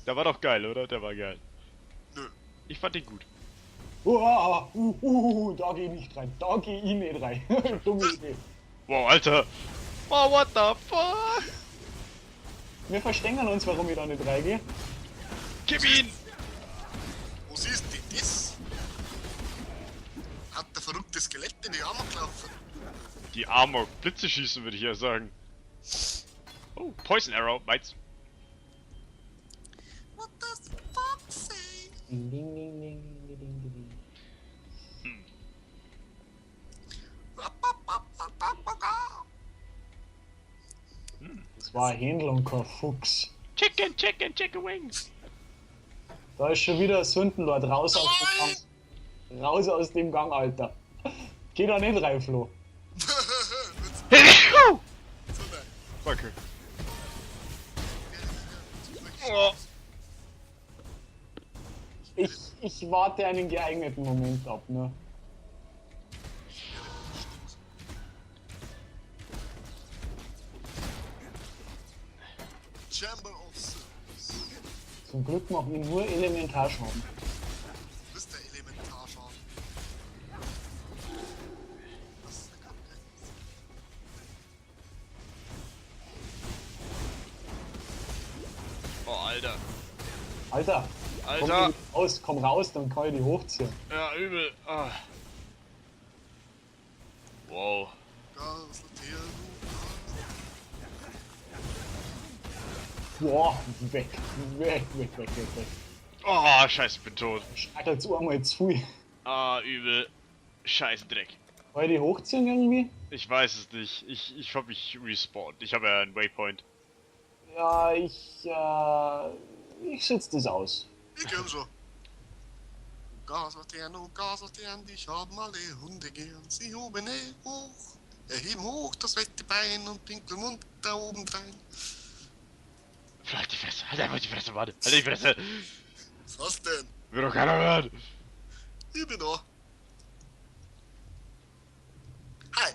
Der war doch geil, oder? Der war geil. Nö. Ich fand ihn gut. Da geh ich nicht rein. Da geh ich nicht rein. Dumme Idee. Wow, Alter. Oh, what the fuck? Wir verstehen uns, warum ich da nicht reingehe. Gib ihn! Wo siehst du das? Hat der verrückte Skelett in die Arme gelaufen? Die Amok. Blitze schießen, würde ich ja sagen. Oh, Poison Arrow. Meins. What does the fox say? Ding, ding, ding, ding, ding, ding, ding. Das war ein Händler und kein Fuchs. Chicken, chicken, chicken wings. Da ist schon wieder ein Sündenlord raus aus dem Gang. Raus aus dem Gang, Alter. Geh da nicht rein, Flo. Danke. Oh. Ich warte einen geeigneten Moment ab, ne? Chamber of Souls. Zum Glück macht mir nur Elementarschaden. Du bist der Elementarschaden. Das ist eine Kacke. Oh, Alter. Alter! Alter. Komm raus, dann kann ich die hochziehen. Ja, übel. Ah. Wow. Boah, weg. Weg. Oh, scheiße, ich bin tot. Schneidert zu einmal zu viel. Ah, übel. Scheiß Dreck. Kann ich die hochziehen irgendwie? Ich weiß es nicht. Ich hab mich respawned. Ich habe ja einen Waypoint. Ja, ich sitze das aus. Ich kenn schon. Gas aus den, ich haben alle Hunde gern. Sie hoben hoch, erheben hoch das rechte Bein und pinkeln Mund da oben rein. Halt die Fresse, halt einfach die Fresse, warte. Halt die Fresse. Was denn? Will doch keiner hören. Ich bin da. Hi.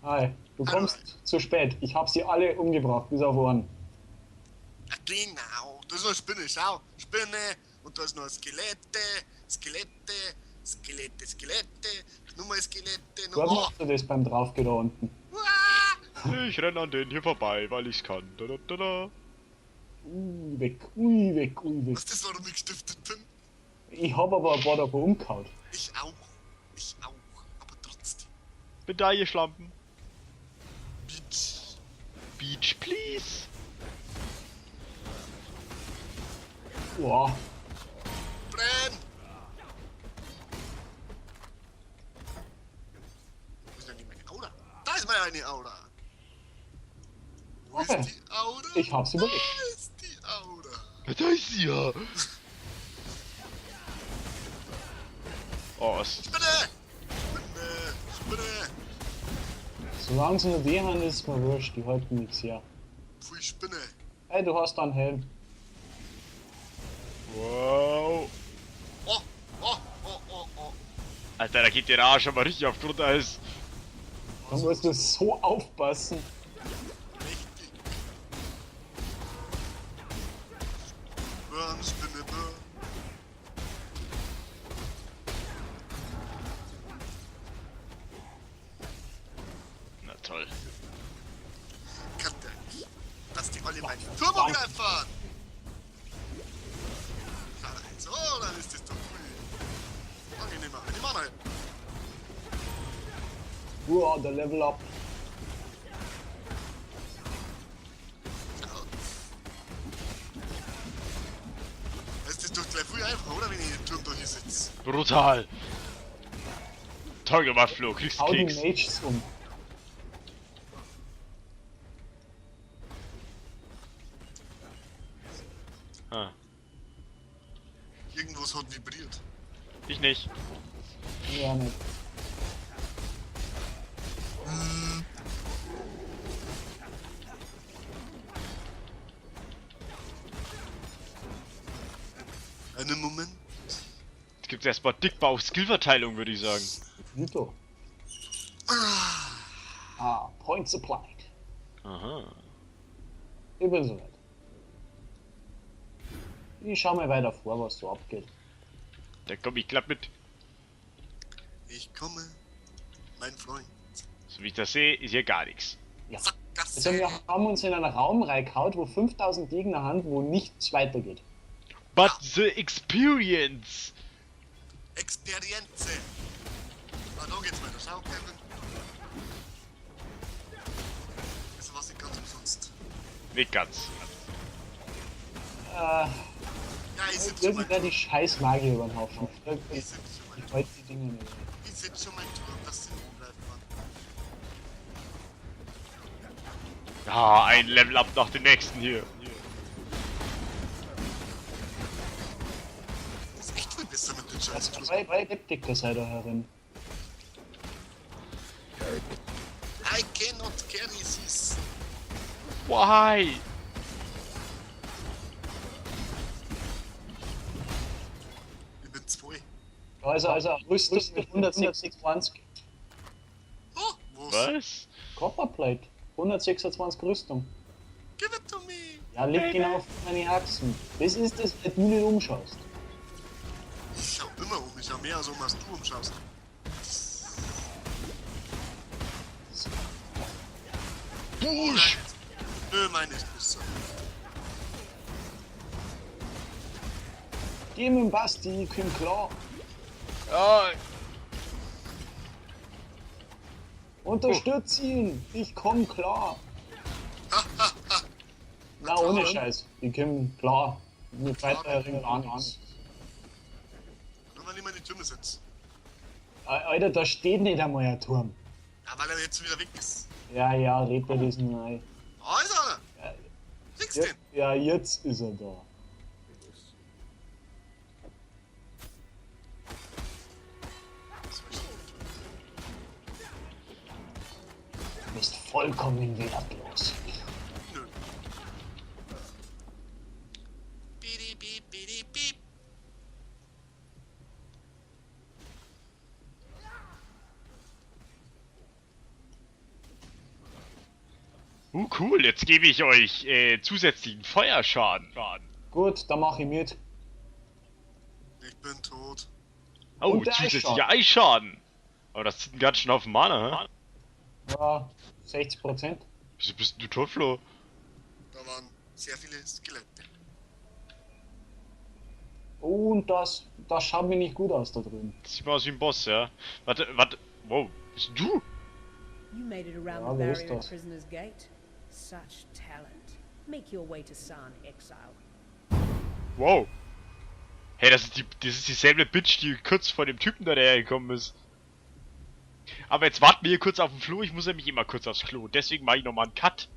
Hi, du kommst zu spät. Ich habe sie alle umgebracht, bis auf einen. Ja, genau, da ist noch eine Spinne, schau. Spinne und da ist noch Skelette. Nummer Skelette, Dort Nummer. machst du das beim Draufgehen da unten. Ich renn an den hier vorbei, weil ich's kann. Da, da, da, da. Weg. Was ist das, warum ich gestiftet bin? Ich hab aber ein paar davon umgehauen. Ich auch, aber trotzdem. Medaille schlampen. Bitch. Beach, please. Boah, Brenn! Wo ist denn die meine Aura? Da ist meine Aura! Wo Okay. ist die Aura? Ich hab's überlebt. Da ist die Aura! Da ist sie ja. Oh, Spinne! Spinne! solange sie nur die haben, ist mir wurscht. Die halten nichts her. Pfui Spinne! Hey, du hast einen Helm. wow. Oh! Alter, da geht der Arsch aber richtig auf Grundeis. Da musst du so aufpassen. Richtig! Burn, Spinne, burn! Na toll. Kann der nicht, dass die alle meine Turbo fahren! So, dann ist das doch cool. Mach ich nicht mehr, die Mana hin. Boah, der Level Up. Das ist doch gleich viel einfacher, oder? Wenn ich im Turm da hier sitze. Brutal. Toll gemacht, Flo. Kriegst du Hau die Keks. Mages um. Ah, Irgendwas hat vibriert. ich nicht. Ja, nicht. Einen Moment. Jetzt gibt's erstmal Dickbauch-Skillverteilung, würde ich sagen. Vito. Points applied. Aha. Ich bin soweit. Ich schau mal weiter vor, was so abgeht. Da komm ich glatt mit. Ich komme, mein Freund. So wie ich das sehe, ist hier gar nichts. Ja. Sackgasse. Also wir haben uns in einen Raum reingehauen, wo 5000 Gegner haben, wo nichts weitergeht. But the experience! Experienze. Ah, da geht's weiter. Schau, Kevin. Das war's nicht ganz umsonst. Nicht ganz. Ja, ich sitz schon mal Irgendwer die scheiß Magie über den Haufen. Ich sitz schon mal Ich weiß die Dinge nicht. Ich sitz schon mal Turm, dass sie bleiben kann. Ja, ein Level up nach dem nächsten hier. Das ist echt viel besser mit den scheiß Turm. Zwei Deptiker seid ihr herin. I cannot carry this. Why? Ich bin 2. Also Rüstung mit 126 Oh, wo's? Was? Copperplate. 126 Rüstung. Give it to me. Ja, leg genau auf meine Achsen. Das ist das, wenn du nicht umschaust. Ich schau immer um. Ich schau mehr als um, als du umschaust. Busch! Nö, meine ist besser. Geh mit dem Basti, ich komm klar. Ja, Unterstütz ihn, ich komm klar. Na, ohne Scheiß, ich komm klar. Mit weiteren gar nichts. Nur wenn ich mal in die Türme sitze. Alter, da steht nicht einmal ein Turm. Ja, weil er jetzt wieder weg ist. Ja, red er diesen rein. Da ist einer. Ja, Kriegst Ja, den. ja, jetzt ist er da. Du bist vollkommen wertlos. Nö. Bidi, bidi, bidi, bidi. Cool, jetzt gebe ich euch zusätzlichen Feuerschaden. Gut, dann mach ich mit. Ich bin tot. Oh, Und der zusätzlicher Eisschaden. Aber das zieht einen ganz schön auf den Mana, hä? Ja, 60%. Wieso bist du tot, Flo? Da waren sehr viele Skelette. Und das schaut mir nicht gut aus da drüben. Das sieht mal aus wie ein Boss, ja? Warte. Wow, bist du? You made it around Ja, the wer ist barrier at das? Prisoner's Gate. Such talent. Make your way to San Exile. Wow. Hey, das ist dieselbe Bitch, die kurz vor dem Typen da hergekommen ist. Aber jetzt warten wir hier kurz auf den Flo, ich muss nämlich immer kurz aufs Klo. Deswegen mache ich nochmal einen Cut.